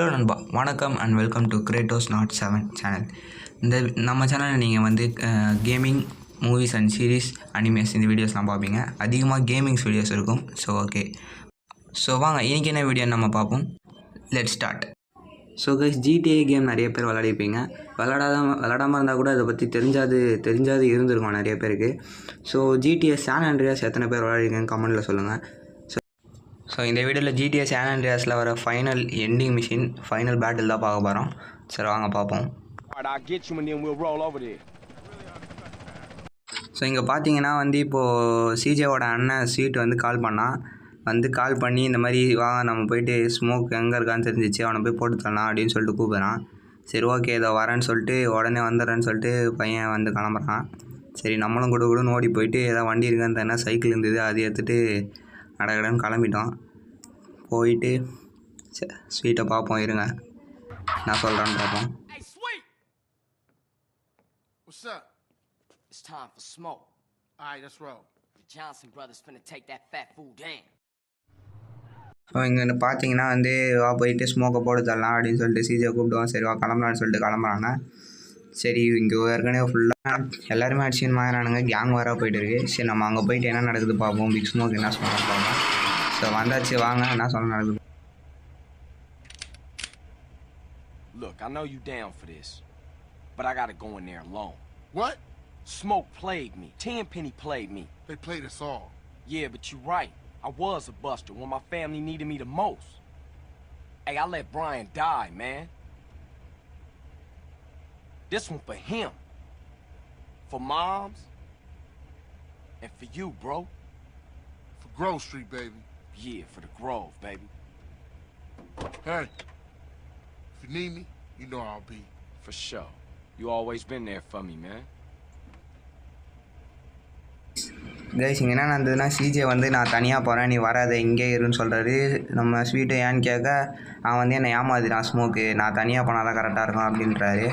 Hello நண்பா, வணக்கம் and welcome to Kratos not 7 channel. நம்ம சேனலில் நீங்கள் வந்து gaming, movies and series, animes இந்த வீடியோஸ்லாம் பார்ப்பீங்க. அதிகமாக கேமிங்ஸ் வீடியோஸ் இருக்கும். ஸோ வாங்க இன்றைக்கி என்ன வீடியோன்னு நம்ம பார்ப்போம். Let's start. So guys, GTA game நிறைய பேர் விளையாடிப்பீங்க. விளையாடாமல் இருந்தால் கூட அதை பற்றி தெரிஞ்சாது இருந்திருக்கும் நிறைய பேருக்கு. ஸோ ஜிடிஏ சான் ஆண்ட்ரியாஸ் எத்தனை பேர் விளையாடிருக்கீங்க கமெண்ட்டில் சொல்லுங்கள். ஸோ இந்த வீடியோவில் ஜிடிஏ சான் ஆண்ட்ரியாஸில் வர final ending machine, final battle தான் பார்க்க போகிறோம். சரி வாங்க பார்ப்போம். ஸோ இங்கே பார்த்தீங்கன்னா வந்து இப்போது சிஜேவோட அண்ணன் ஸ்வீட் வந்து கால் பண்ணி இந்த மாதிரி வாங்க நம்ம போயிட்டு ஸ்மோக் எங்கே இருக்கான்னு தெரிஞ்சிச்சு, அவனை போய் போட்டு தரலாம் அப்படின்னு சொல்லிட்டு கூப்பிட்றான். சரி ஓகே இதோ வரேன்னு சொல்லிட்டு உடனே வந்துடுறேன்னு சொல்லிட்டு பையன் வந்து கிளம்புறான். சரி நம்மளும் கூடன்னு ஓடி போயிட்டு ஏதாவது வண்டி இருக்கான்னு தானே சைக்கிள் இருந்தது, அதை எடுத்துகிட்டு கடகடன்னு கிளம்பிட்டோம். போயிட்டு ஸ்வீட்டை பார்ப்போம், இருங்க நான் சொல்கிறேன்னு பார்ப்போம். What's up? It's time for smoke. All right, let's roll. The Johnson brothers finna take that fat fool down. So இங்கே பார்த்தீங்கன்னா வந்து வா போயிட்டு ஸ்மோக்கை போட்டு தரலாம் அப்படின்னு சொல்லிட்டு சிஜே கூப்பிடுவோம். சரி வா கிளம்பலான்னு சொல்லிட்டு கிளம்புறாங்க. சரி இங்கே ஏற்கனவே ஃபுல்லாக எல்லாருமே அடிச்சுன்னு மாறினானுங்க, கேங் வேற போயிட்டு இருக்கு. சரி நம்ம அங்கே போயிட்டு என்ன நடக்குது பார்ப்போம், பிக் ஸ்மோக் என்ன சொல்கிறான்னு பார்ப்போம். ஸோ வந்தாச்சு, வாங்க என்ன சொல்ல நடக்குது. Look, I know you down for this, but I gotta go in there alone. What? Smoke played me. Tenpenny played me. They played us all. Yeah, but you're right. I was a buster when my family needed me the most. Hey, I let Brian die, man. This one for him. For moms. And for you, bro. For Grove Street, baby. Yeah, for the Grove, baby. Hey, if you need me, you know I'll be. For sure. You always been there for me, man. Guys இங்கே என்ன நடந்ததுன்னா, CJ வந்து நான் தனியாக போகிறேன் நீ வராத இங்கே இருன்னு சொல்கிறாரு. நம்ம ஸ்வீட்டை ஏன்னு கேட்க அவன் வந்து என்னை ஏமாத்தினான் ஸ்மோக்கு, நான் தனியாக போனால் தான் கரெக்டாக இருக்கும் அப்படின்றாரு.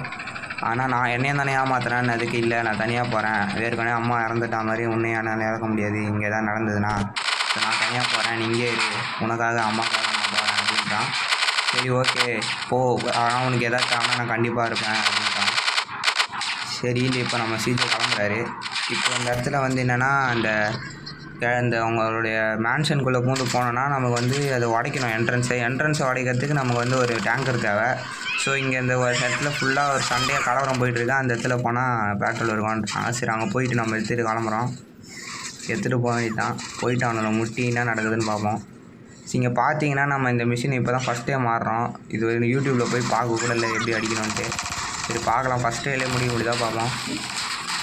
ஆனால் நான் என்னையும் தானே ஏமாத்துறேன்னு அதுக்கு இல்லை, நான் தனியாக போகிறேன், ஏற்கனவே அம்மா இறந்துட்டா மாதிரி உன்னை என்னால் இறக்க முடியாது, இங்கே தான் நடந்ததுன்னா நான் தனியாக போகிறேன், நீ இங்கே இரு, உனக்காக அம்மாக்காக நான் போகிறேன் அப்படின்றான். சரி ஓகே போ, ஆனால் உனக்கு ஏதாச்சும் ஆனால் நான் கண்டிப்பாக இருப்பேன் அப்படின்றான். சரின்ட்டு இப்போ நம்ம சிஜே கிளம்புறாரு. இப்போ இந்த இடத்துல வந்து என்னென்னா, அந்த அவங்களுடைய மேன்ஷனுக்குள்ளே பூந்து போனோன்னா நமக்கு வந்து அதை உடைக்கணும். என்ட்ரன்ஸை உடைக்கிறதுக்கு நமக்கு வந்து ஒரு டேங்கர் தேவை. ஸோ இங்கே இந்த ஒரு இடத்துல ஃபுல்லாக ஒரு சண்டையாக கலவரம் போயிட்டுருக்கு. அந்த இடத்துல போனால் பேட்ரோல் இருக்கும்ன்றாங்க. சரி அங்கே போயிட்டு நம்ம எடுத்துகிட்டு கிளம்புறோம். எடுத்துகிட்டு போக வேண்டியதான், போயிட்டு அவனோட முட்டி என்ன நடக்குதுன்னு பார்ப்போம். இங்கே பார்த்தீங்கன்னா நம்ம இந்த மிஷின் இப்போ தான் ஃபஸ்ட் டைம் மாறுறோம். இது யூடியூப்பில் போய் பார்க்க கூட இல்லை எப்படி அடிக்கணும்ன்ட்டு. சரி பார்க்கலாம், ஃபஸ்ட் டேலே முடிய தான் பார்ப்போம்.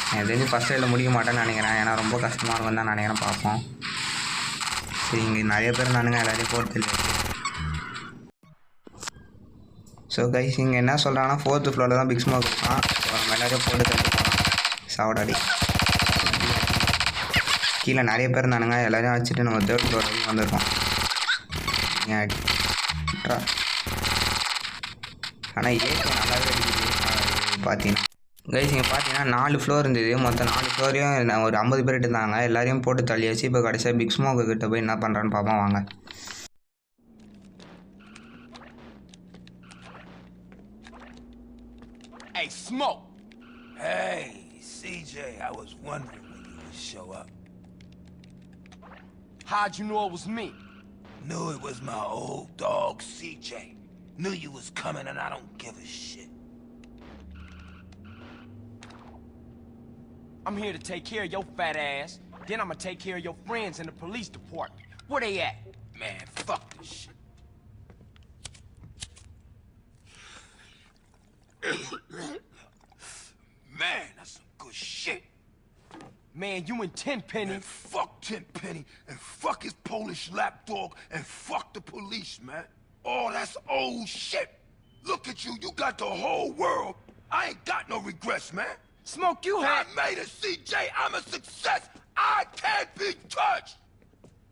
எனக்கு தெரிஞ்சு ஃபஸ்ட் டேயில் முடிக்க மாட்டேன்னு நினைக்கிறேன், ஏன்னா ரொம்ப கஷ்டமாக இருக்கும் தான் நினைக்கிறேன். பார்ப்போம். சரி இங்கே நிறைய பேர் நானுங்க எல்லாத்தையும் போட்டு இல்லை. ஸோ கைஸ் இங்கே என்ன சொல்கிறாங்கன்னா, 4th ஃப்ளோரில் தான் பிக் ஸ்மோக் இருக்கான். எல்லாரையும் போட்டு தட்டு போகலாம் சாவடாடி. கீழே நிறைய பேர் இருந்தானுங்க, எல்லோரையும் வச்சுட்டு நம்ம 3rd ஃப்ளோர் வரைக்கும் வந்திருக்கோம். ஆனால் ஏற்க நல்லாவே அடிக்குது பார்த்தீங்கன்னா. கைஸ் இங்கே பார்த்தீங்கன்னா 4 ஃப்ளோர் இருந்தது, மொத்தம் 4 ஃப்ளோரையும் ஒரு 50 பேர் இருந்தாங்க, எல்லாரையும் போட்டு தள்ளியாச்சு. இப்போ கடைசியாக பிக் ஸ்மோக்கு கிட்ட போய் என்ன பண்ணுறான்னு பார்ப்போம் வாங்க. Hey, Smoke! Hey, CJ, I was wondering when you would show up. How'd you know it was me? Knew it was my old dog, CJ. Knew you was coming and I don't give a shit. I'm here to take care of your fat ass. Then I'm gonna take care of your friends in the police department. Where they at? Man, fuck this shit. Man, that's some good shit. Man, you and Tenpenny. Man, fuck Tenpenny and fuck his Polish lapdog and fuck the police, man. Oh, that's old shit. Look at you, you got the whole world. I ain't got no regrets, man. Smoke, you had... I made it, CJ. I'm a success. I can't be touched.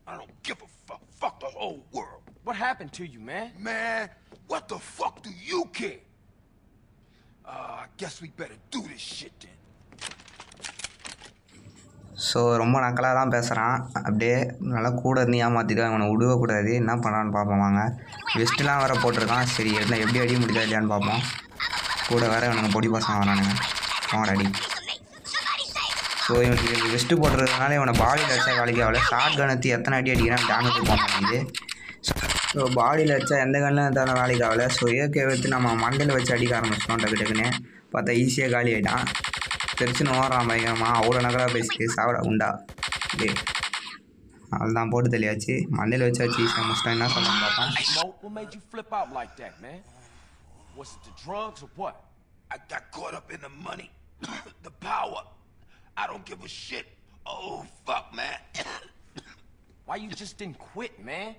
I don't give a fuck. Fuck the whole world. What happened to you, man? Man, what the fuck do you care? I guess we better do this shit then. So ரொம்ப நக்கலாக தான் பேசுகிறான், அப்படியே நல்லா கூட இருந்து ஏமாற்றிட்டு அவனை விடவே கூடாது. என்ன பண்ணான்னு பார்ப்போம் வாங்க. வெஸ்ட்லாம் வேறு போட்டிருக்கான். சரி என்ன எப்படி அடி முடியுதா இல்லையான்னு பார்ப்போம். கூட வேறு இவனுங்க பொடி பசங்க வரானுங்க. அவன் அடி. ஸோ இவனுக்கு வெஸ்ட்டு போட்டுறதுனால இவனை பாடியில் வச்சா வேலைக்கு ஆகல. ஷார்ட் கனத்து எத்தனை அடி அடிக்கிறான் டேமேஜ் போக மாட்டேங்குது. ஸோ பாடியில் வச்சா எந்த கண்ணில் இருந்தாலும் வேலைக்கு ஆகலை. ஸோ ஏகே எடுத்து நம்ம மண்டையில் வச்சு அடிக்க ஆரம்பிச்சிட்டோம். டக்கு டக்குன்னு பார்த்தா ஈஸியாக காலி ஆகிட்டான். தெரிச்சுன்னு ஓடுறான் பயங்கரமாக. அவ்வளோ நகராக பேசிட்டு சாவிட உண்டா டே அதுதான் போட்டு தெளியாச்சு. மண்டையில் வச்சு ஈஸியாக முடிச்சிட்டோம். என்ன சொல்லலாம் பார்ப்போம். Smoke, what made you flip out like that, man? Was it the drugs or what? I got caught up in the money, the power. I don't give a shit. Oh, fuck, man. Why you just didn't quit, man?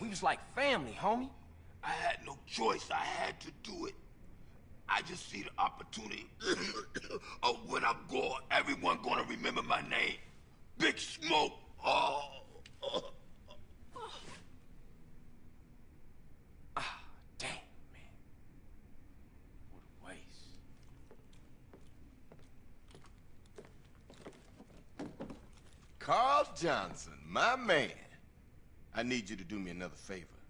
We was like family, homie. I had no choice. I had to do it. I just see the opportunity. Oh, when I'm gone, everyone gonna remember my name. Big Smoke. Oh. Damn, man. What a waste. Carl Johnson, my man. I need you to do me another favor.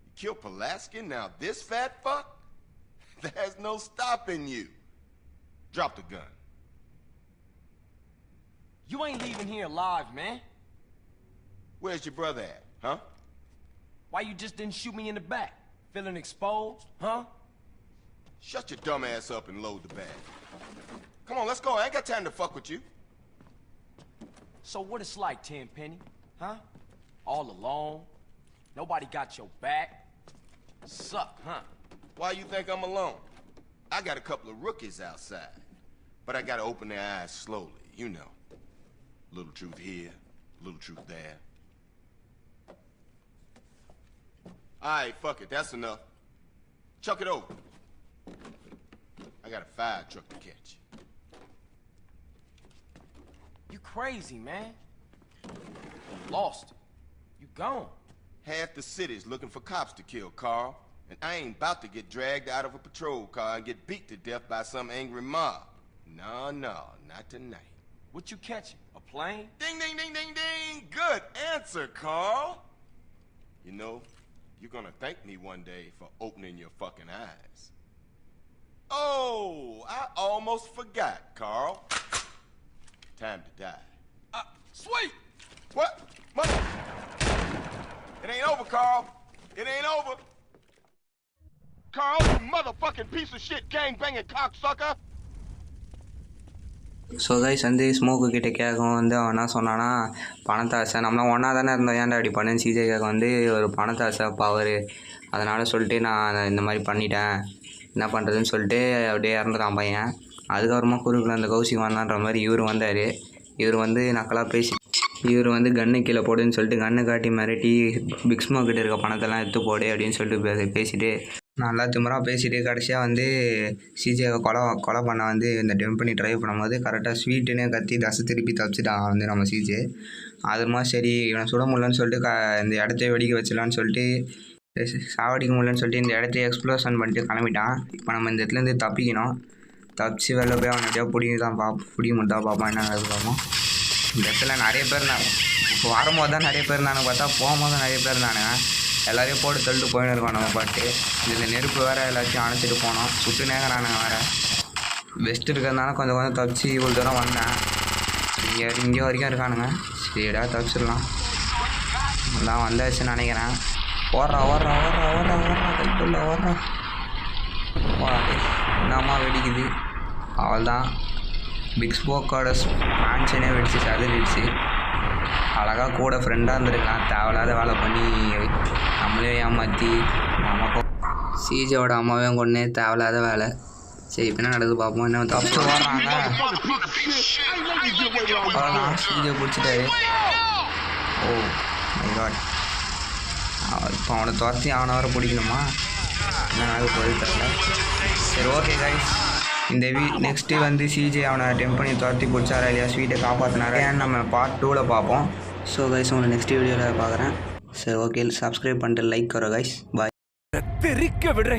You killed Pulaski, now this fat fuck? There's no stopping you. Drop the gun. You ain't leaving here alive, man. Where's your brother at, huh? Why you just didn't shoot me in the back? Feeling exposed, huh? Shut your dumb ass up and load the bag. Come on, let's go. I ain't got time to fuck with you. So what it's like, Tenpenny, huh? All alone? Nobody got your back? Suck, huh? Why you think I'm alone? I got a couple of rookies outside. But I gotta open their eyes slowly, you know. Little truth here, little truth there. Alright, fuck it, that's enough. Chuck it over. I got a fire truck to catch. You crazy, man. You lost it. You gone. Half the city's looking for cops to kill, Carl. And I ain't about to get dragged out of a patrol car and get beat to death by some angry mob. No, not tonight. What you catching? A plane? Ding, ding, ding, ding, ding! Good answer, Carl! You know, you're gonna thank me one day for opening your fucking eyes. Oh, I almost forgot, Carl. Time to die. Sweet! What? Mother... It ain't over, Carl. It ain't over. Carl, you motherfucking piece of shit gang-banging cocksucker! So guys வந்து smoke கிட்டே கேட்கும் வந்து அவன் என்ன சொன்னான்னா பணத்தாசை நம்மளாம் ஒன்றா தானே இருந்தோம் ஏன்டா அப்படி பண்ணேன்னு சிஜே கேட்க வந்து ஒரு பணத்தாசை பவர் அதனால் சொல்லிட்டு நான் இந்த மாதிரி பண்ணிட்டேன் என்ன பண்ணுறதுன்னு சொல்லிட்டு அப்படியே இறந்துட்டான் பையன். அதுக்கப்புறமா குறுக்கில் அந்த கௌசிக் வந்தான்ற மாதிரி இவர் வந்தார். இவர் வந்து நக்கலாக பேசி இவர் வந்து கன்று கீழே போடுன்னு சொல்லிட்டு கண்ணை காட்டி மிரட்டி பிக் ஸ்மோக் கிட்ட இருக்க பணத்தெல்லாம் எடுத்து போடு அப்படின்னு சொல்லிட்டு பேசிட்டு நல்லா திமிராக பேசிட்டு கடைசியாக வந்து சிஜேவை கொலை பண்ண வந்து இந்த டெம்ப் பண்ணி ட்ரைவ் பண்ணும்போது கரெக்டாக ஸ்வீட்டுன்னு கத்தி தசை திருப்பி தப்பிச்சிட்டான் வந்து நம்ம சிஜே. அதுமா சரி இவனை சுட முடியலன்னு சொல்லிட்டு இந்த இடத்தையே வெடிக்க வச்சிடலான்னு சொல்லிட்டு சாவடிக்க முடியலன்னு சொல்லிட்டு இந்த இடத்தையே எக்ஸ்ப்ளோஷன் பண்ணிட்டு கிளம்பிட்டான். இப்போ நம்ம இந்த இடத்துலேருந்து தப்பிக்கணும். தப்பிச்சு வெளில போய் அவனை எப்படியா பிடிக்க மட்டும் பார்ப்போம் என்ன பார்ப்போம். இந்த இடத்துல நிறைய பேர் இப்போ வரும்போது தான் நிறைய பேர் இருந்தானு பார்த்தா போகும்போது தான் நிறைய பேர் இருந்தானுங்க. எல்லாரையும் போட்டு தள்ளிட்டு போயின்னு இருக்கோம் நம்ம பாட்டு. இதில் நெருப்பு வேறு எல்லாத்தையும் அணைச்சிட்டு போனோம். சுட்டு நேக்கிறானுங்க வேறு. பெஸ்ட் இருக்கிறதுனால கொஞ்சம் தப்பிச்சு இவ்வளோ தூரம் வந்தேன். இங்கே வரைக்கும் இருக்கானுங்க. சரிடா தப்பிச்சிடலாம். எல்லாம் வந்தாச்சுன்னு நினைக்கிறேன். ஓடுறா கைக்குள்ள ஓடுறா என்னம்மா வெடிக்குது. அவள் தான் பிக் ஸ்மோக்கோட மேன்ஷனே வெடிச்சு சதுரிடுச்சு. அழகாக கூட ஃப்ரெண்டாக இருந்திருக்கலாம். தேவையில்லாத வேலை பண்ணி நம்மளையும் ஏமாற்றி நமக்கும் சிஜேவோட அம்மாவையும் கொண்டு தேவையில்லாத வேலை. சரி இப்போ என்ன நடக்குது பார்ப்போம். என்ன தப்பிச்சு ஓடுறாங்க. அவ்வளோதான் சிஜே பிடிச்சிட்டாரு. Oh my god. இப்போ அவனை துரத்தி அவனை வர பிடிக்கணுமா என்ன ஆக போய் தரல. சரி ஓகே கைஸ் இந்த நெக்ஸ்ட்டு வந்து சிஜே அவனை டெம்ப் பண்ணி துரத்தி பிடிச்சாரா இல்லையா ஸ்வீட்டை காப்பாற்றினாரா ஏன்னு நம்ம பார்ட் 2ல் பார்ப்போம். ஸோ கைஸ் உங்களை நெக்ஸ்ட் வீடியோவில் பார்க்குறேன். சரி ஓகே சப்ஸ்கிரைப் பண்ணிட்டு லைக் கரோ கைஸ். பாய். தெரிக்க விடுற